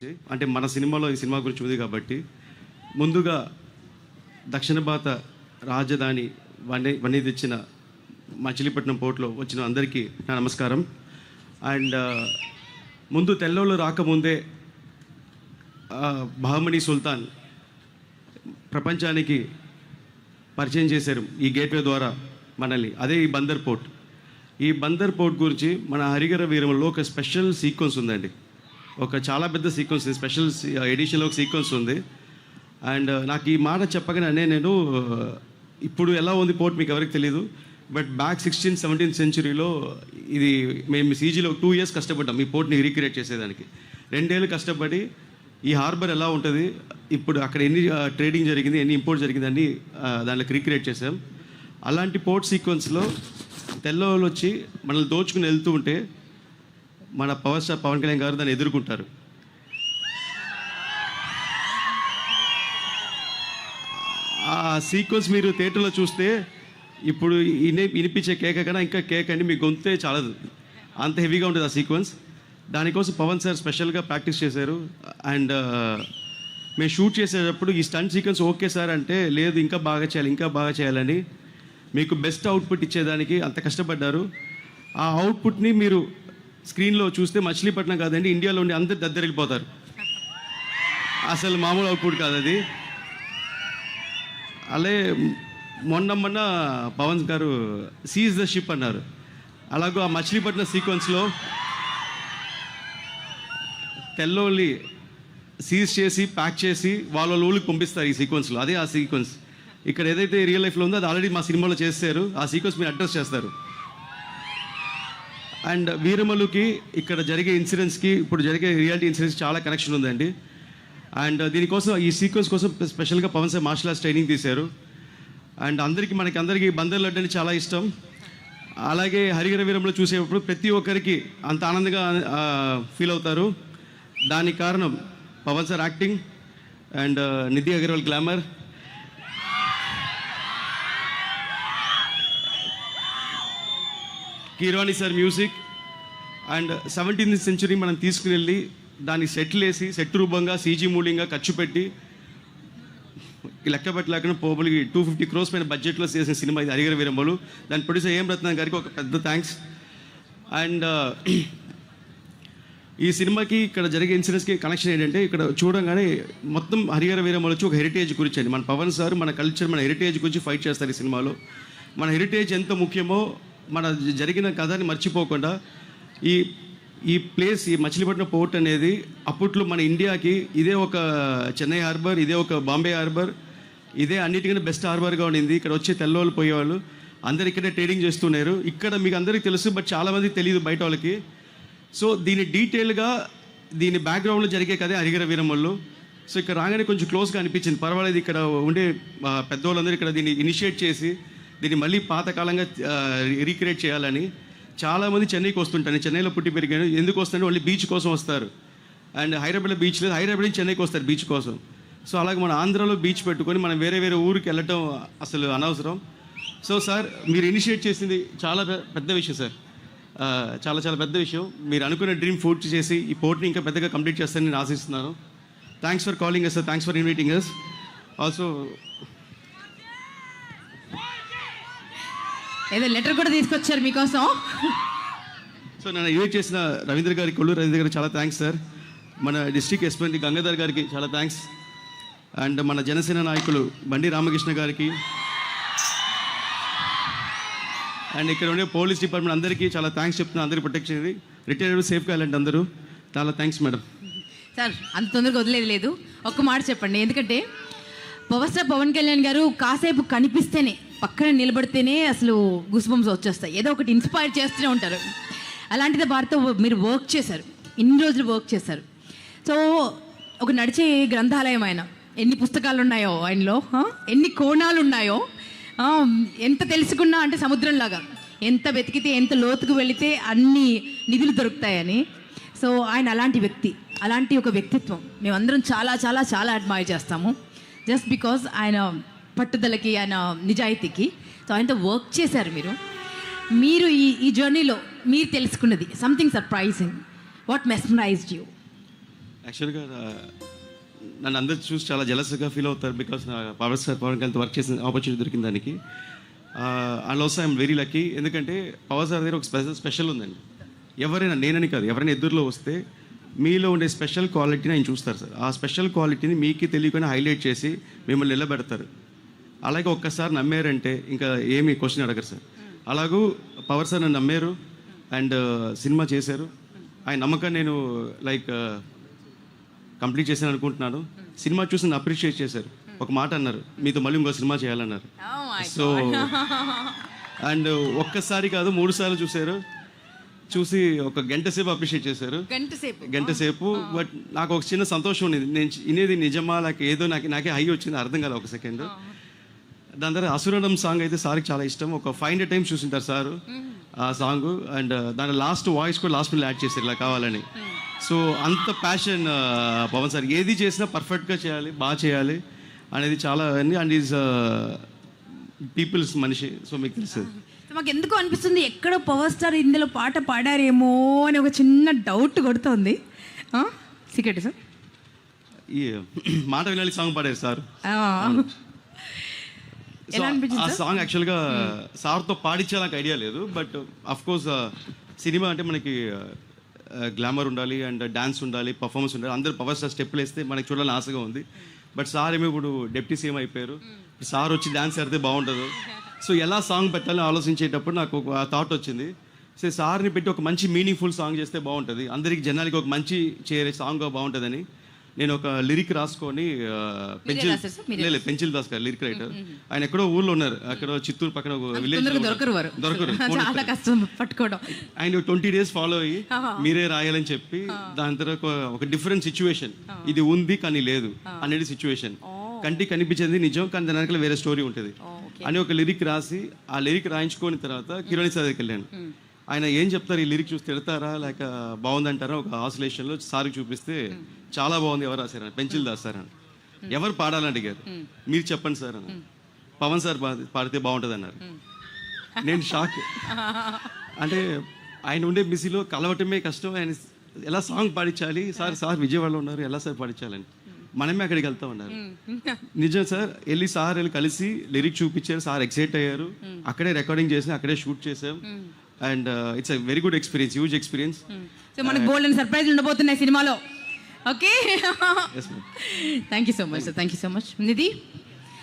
అంటే మన సినిమాలో ఈ సినిమా గురించి ఉంది కాబట్టి ముందుగా దక్షిణ భారత రాజధాని వన్నీ తెచ్చిన మచిలీపట్నం పోర్ట్లో వచ్చిన అందరికీ నా నమస్కారం. అండ్ ముందు తెల్లోళ్ళు రాకముందే బహమనీ సుల్తాన్ ప్రపంచానికి పరిచయం చేశారు ఈ గేట్వే ద్వారా మనల్ని. అదే ఈ బందర్ పోర్ట్. ఈ బందర్ పోర్ట్ గురించి మన హరిహర వీరములో ఒక స్పెషల్ సీక్వెన్స్ ఉందండి. ఒక చాలా పెద్ద సీక్వెన్స్, స్పెషల్ ఎడిషన్లో ఒక సీక్వెన్స్ ఉంది. అండ్ నాకు ఈ మాట చెప్పగానే నేను ఇప్పుడు ఎలా ఉంది పోర్ట్ మీకు ఎవరికి తెలియదు, బట్ బ్యాక్ 16th 17th సెంచురీలో ఇది మేము సీజీలో 2 years కష్టపడ్డాం ఈ పోర్ట్ని రీక్రియేట్ చేసేదానికి. 2 ఏళ్ళు కష్టపడి ఈ హార్బర్ ఎలా ఉంటుంది, ఇప్పుడు అక్కడ ఎన్ని ట్రేడింగ్ జరిగింది, ఎన్ని ఇంపోర్ట్ జరిగింది అన్ని దాంట్లోకి రీక్రియేట్ చేసాం. అలాంటి పోర్ట్ సీక్వెన్స్లో తెల్లవాళ్ళు వచ్చి మనల్ని దోచుకుని వెళ్తూ ఉంటే మన పవర్ స్టార్ పవన్ కళ్యాణ్ గారు దాన్ని ఎదుర్కొంటారు. ఆ సీక్వెన్స్ మీరు థియేటర్లో చూస్తే ఇప్పుడు వినిపించే కేక కన్నా ఇంకా కేక్ అండి, మీ గొంతే చాలదు, అంత హెవీగా ఉంటుంది ఆ సీక్వెన్స్. దానికోసం పవన్ సార్ స్పెషల్గా ప్రాక్టీస్ చేశారు. అండ్ మేము షూట్ చేసేటప్పుడు ఈ స్టంట్ సీక్వెన్స్ ఓకే సార్ అంటే, లేదు ఇంకా బాగా చేయాలి, ఇంకా బాగా చేయాలని మీకు బెస్ట్ అవుట్పుట్ ఇచ్చేదానికి అంత కష్టపడ్డారు. ఆ అవుట్పుట్ని మీరు స్క్రీన్లో చూస్తే మచిలీపట్నం కాదండి, ఇండియాలో ఉండి అందరు దద్దరిల్లిపోతారు. అసలు మామూలు అవుట్పుట్ కాదు అది. అలాగే మొన్న పవన్ గారు సీజ్ ద షిప్ అన్నారు. అలాగూ ఆ మచిలీపట్నం సీక్వెన్స్లో తెల్లోళ్ళి సీజ్ చేసి ప్యాక్ చేసి వాళ్ళ ఊళ్ళకి పంపిస్తారు ఈ సీక్వెన్స్లో. అదే ఆ సీక్వెన్స్ ఇక్కడ ఏదైతే రియల్ లైఫ్లో ఉందో అది ఆల్రెడీ మా సినిమాలో చేస్తారు. ఆ సీక్వెన్స్ మీరు అడ్రస్ చేస్తారు. అండ్ వీరమలుకి ఇక్కడ జరిగే ఇన్సిడెంట్స్కి ఇప్పుడు జరిగే రియాలిటీ ఇన్సిడెంట్స్ చాలా కనెక్షన్ ఉందండి. అండ్ దీనికోసం ఈ సీక్వెన్స్ కోసం స్పెషల్గా Pawan sir martial arts training తీశారు. అండ్ అందరికీ బందర్ లడ్డు అంటే చాలా ఇష్టం. అలాగే హరిహర వీరంలో చూసేటప్పుడు ప్రతి ఒక్కరికి అంత ఆనందంగా ఫీల్ అవుతారు. దానికి కారణం Pawan sir acting and Nidhi Agarwal glamour, Keeravani sir music. And 17th century మనం తీసుకుని వెళ్ళి దాన్ని సెట్లు వేసి సెట్ రూపంగా సీజీ మూలింగా ఖర్చు పెట్టి లెక్క పెట్టలేకుండా పోబులకి 250 crores పైన బడ్జెట్లో చేసిన సినిమా ఇది హరిహర వీరంబలు. దాని ప్రొడ్యూసర్ ఏం రత్నం గారికి ఒక పెద్ద థ్యాంక్స్. అండ్ ఈ సినిమాకి ఇక్కడ జరిగే ఇన్సిడెంట్స్కి కనెక్షన్ ఏంటంటే, ఇక్కడ చూడంగానే మొత్తం హరిహర వీరంబలు వచ్చి ఒక హెరిటేజ్ గురించి అండి. మన పవన్ సార్ మన కల్చర్, మన హెరిటేజ్ గురించి ఫైట్ చేస్తారు ఈ సినిమాలో. మన హెరిటేజ్ ఎంత ముఖ్యమో మన జరిగిన కథని మర్చిపోకుండా ఈ ప్లేస్, ఈ మచిలీపట్నం పోర్ట్ అనేది అప్పట్లో మన ఇండియాకి ఇదే ఒక చెన్నై హార్బర్, ఇదే ఒక బాంబే హార్బర్, ఇదే అన్నిటికన్నా బెస్ట్ హార్బర్గా ఉండింది. ఇక్కడ వచ్చే తెల్లవాళ్ళు పోయేవాళ్ళు అందరు ఇక్కడే ట్రేడింగ్ చేస్తున్నారు. ఇక్కడ మీకు అందరికీ తెలుసు, బట్ చాలామందికి తెలియదు బయట వాళ్ళకి. సో దీని డీటెయిల్గా దీని బ్యాక్గ్రౌండ్లో జరిగే కదే హరిహర వీరమల్లు. సో ఇక్కడ రాగానే కొంచెం క్లోజ్గా అనిపించింది. పర్వాలేదు, ఇక్కడ ఉండే పెద్దవాళ్ళందరూ ఇక్కడ దీన్ని ఇనిషియేట్ చేసి దీన్ని మళ్ళీ పాతకాలంగా రీక్రియేట్ చేయాలని. చాలామంది చెన్నైకి వస్తుంటారు. నేను చెన్నైలో పుట్టి పెరిగాను. ఎందుకు వస్తారంటే వాళ్ళు బీచ్ కోసం వస్తారు. అండ్ హైదరాబాద్లో బీచ్ లేదు, హైదరాబాద్ నుంచి చెన్నైకి వస్తారు బీచ్ కోసం. సో అలాగే మన ఆంధ్రాలో బీచ్ పెట్టుకొని మనం వేరే ఊరికి వెళ్ళటం అసలు అనవసరం. సో సార్ మీరు ఇనిషియేట్ చేసింది చాలా పెద్ద విషయం సార్, చాలా చాలా పెద్ద విషయం. మీరు అనుకున్న డ్రీమ్ పూర్తి చేసి ఈ పోర్ట్ని ఇంకా పెద్దగా కంప్లీట్ చేస్తారని నేను ఆశిస్తున్నాను. Thanks for calling us sir, thanks for inviting us. Also ఏదో లెటర్ కూడా తీసుకొచ్చారు మీకోసం. సో నన్ను ఇన్వైట్ చేసిన రవీంద్ర గారికి, కొల్లూరు రవీంద్ర గారికి చాలా థ్యాంక్స్ సార్. మన డిస్ట్రిక్ట్ ఎస్పీ గంగాధర్ గారికి చాలా థ్యాంక్స్. అండ్ మన జనసేన నాయకులు బండి రామకృష్ణ గారికి, అండ్ ఇక్కడ ఉండే పోలీస్ డిపార్ట్మెంట్ అందరికీ చాలా థ్యాంక్స్ చెప్తున్నాను. అందరికీ ప్రొటెక్షన్, రిటైర్డ్ సేఫ్గా వెళ్ళండి అందరూ. చాలా థ్యాంక్స్ మేడం. సార్ అంత తొందరగా వదిలేదు లేదు, ఒక్క మాట చెప్పండి. ఎందుకంటే పవర్ స్టార్ పవన్ కళ్యాణ్ గారు కాసేపు కనిపిస్తేనే, పక్కన నిలబడితేనే అసలు గుస్బంస్ వచ్చేస్తాయి. ఏదో ఒకటి ఇన్స్పైర్ చేస్తూనే ఉంటారు. అలాంటిది వారితో మీరు వర్క్ చేశారు, ఇన్ని రోజులు వర్క్ చేశారు. సో ఒక నడిచే గ్రంథాలయం ఆయన. ఎన్ని పుస్తకాలు ఉన్నాయో ఆయనలో, ఎన్ని కోణాలు ఉన్నాయో, ఎంత తెలుసుకున్నా అంటే సముద్రంలాగా, ఎంత వెతికితే ఎంత లోతుకు వెళితే అన్ని నిధులు దొరుకుతాయని. సో ఆయన అలాంటి వ్యక్తి, అలాంటి ఒక వ్యక్తిత్వం మేమందరం చాలా చాలా చాలా అడ్మైర్ చేస్తాము. జస్ట్ బికాజ్ ఆయన పట్టుదలకి, ఆయన నిజాయితీకి. సో ఆయనతో వర్క్ చేశారు మీరు ఈ జర్నీలో మీరు తెలుసుకున్నది something surprising. What mesmerized you? యాక్చువల్గా నన్ను అందరు చూసి చాలా జలస్గా ఫీల్ అవుతారు బికాస్ నా పవన్ కళ్యాణ్ వర్క్ చేసిన ఆపర్చునిటీ దొరికింది దానికి. And also I'm very lucky, ఎందుకంటే పవర్ సార్ దగ్గర ఒక స్పెషల్ ఉందండి. ఎవరైనా, నేనని కాదు, ఎవరైనా ఎదురులో వస్తే మీలో ఉండే స్పెషల్ క్వాలిటీని ఆయన చూస్తారు సార్. ఆ స్పెషల్ క్వాలిటీని మీకు తెలియకుండా హైలైట్ చేసి మిమ్మల్ని నిలబెడతారు. అలాగే ఒక్కసారి నమ్మారంటే ఇంకా ఏమి క్వశ్చన్ అడగరు సార్. అలాగూ పవర్ సార్ నన్ను నమ్మారు అండ్ సినిమా చేశారు. ఆయన నమ్మకాన్ని నేను కంప్లీట్ చేశాను అనుకుంటున్నాను. సినిమా చూసి నన్ను అప్రిషియేట్ చేశారు. ఒక మాట అన్నారు, మీతో మళ్ళీ ఇంకో సినిమా చేయాలన్నారు. సో అండ్ ఒక్కసారి కాదు 3 సార్లు చూశారు. చూసి ఒక గంట సేపు అప్రిషియేట్ చేశారు. గంట సేపు. బట్ నాకు ఒక చిన్న సంతోషం ఉండేది, నేను వినేది నిజమా లేక ఏదో నాకే హై వచ్చింది అర్థం కాదు ఒక సెకండ్. దాని తర్వాత అసురణం సాంగ్ అయితే సార్కి చాలా ఇష్టం. ఒక 500 టైమ్స్ చూసింటారు సారు ఆ సాంగ్. అండ్ దాని లాస్ట్ వాయిస్ కూడా లాస్ట్ మినిట్లో యాడ్ చేశారు ఇలా కావాలని. సో అంత ప్యాషన్ పవన్ సార్. ఏది చేసినా పర్ఫెక్ట్గా చేయాలి, బాగా చేయాలి అనేది చాలా. అండ్ ఈజ్ పీపుల్స్ మనిషి. సో మీకు తెలుసు. మాకు ఎందుకు అనిపిస్తుంది ఎక్కడో పవర్ స్టార్ ఇందులో పాట పాడారేమో అని ఒక చిన్న డౌట్ కొడుతోంది. సీక్రెట్ సార్, ఈ మాట వినాలి సాంగ్ పాడారు సార్. ఆ సాంగ్ యాక్చువల్గా సార్తో పాడించే నాకు ఐడియా లేదు. బట్ అఫ్ కోర్స్ సినిమా అంటే మనకి గ్లామర్ ఉండాలి అండ్ డాన్స్ ఉండాలి, పర్ఫార్మెన్స్ ఉండాలి. అందరూ పవర్ స్టార్ స్టెప్లు వేస్తే మనకి చూడాలని ఆశగా ఉంది. బట్ సార్ ఏమో ఇప్పుడు డిప్యూటీ సీఎం అయిపోయారు. సార్ వచ్చి డాన్స్ ఆడితే బాగుంటుంది. సో ఎలా సాంగ్ పెట్టాలని ఆలోచించేటప్పుడు నాకు ఒక థాట్ వచ్చింది. సో సార్ని పెట్టి ఒక మంచి మీనింగ్ఫుల్ సాంగ్ చేస్తే బాగుంటుంది, అందరికి జనాలకి ఒక మంచి చేరే సాంగ్ బాగుంటుందని నేను ఒక లిరిక్ రాసుకొని పెంచిల్ దాస్ గారు లిరిక్ రైటర్. ఆయన ఎక్కడో ఊర్లో ఉన్నారు, అక్కడ చిత్తూరు పక్కన విలేజ్ దొరకరు. ఆయన 20 days ఫాలో అయ్యి మీరే రాయాలని చెప్పి దాని తర్వాత ఒక డిఫరెంట్ సిచ్యువేషన్, ఇది ఉంది కానీ లేదు అనేది సిచ్యువేషన్, కంటికి కనిపించేది నిజం కానీ దాని వెనకాల వేరే స్టోరీ ఉంటుంది అని ఒక లిరిక్ రాసి ఆ లిరిక్ రాయించుకొని తర్వాత కిరణ్ సార్ దగ్గరికి వెళ్ళాను. ఆయన ఏం చెప్తారు, ఈ లిరిక్ చూసి తిడతారా లేక బాగుందంటారా ఒక ఆసిలేషన్లో సార్కి చూపిస్తే చాలా బాగుంది, ఎవరు రాశారని, పెంచిల్ దాస్ సార్ అని. ఎవరు పాడాలని అడిగారు, మీరు చెప్పండి సార్ అని. పవన్ సార్ పాడితే బాగుంటుంది అన్నారు. నేను షాక్. అంటే ఆయన ఉండే బిజీలో కలవటమే కష్టం, ఆయన ఎలా సాంగ్ పాడించాలి, సార్ విజయవాడలో ఉన్నారు, ఎలా సార్ పాడించాలని మనమే అక్కడికి వెళ్తా ఉన్నారు. నిజం సార్, వెళ్ళి కలిసి లిరిక్ చూపించారు, సార్ ఎక్సైట్ అయ్యారు, అక్కడే రికార్డింగ్ చేసాం, అక్కడే షూట్ చేసాం. And it's a very good experience, huge experience. So మనకు గోల్డెన్ సర్ప్రైజ్ ఉండబోతున్నాయి సినిమాలో. Okay, thank you so much sir, thank you so much. Nidhi.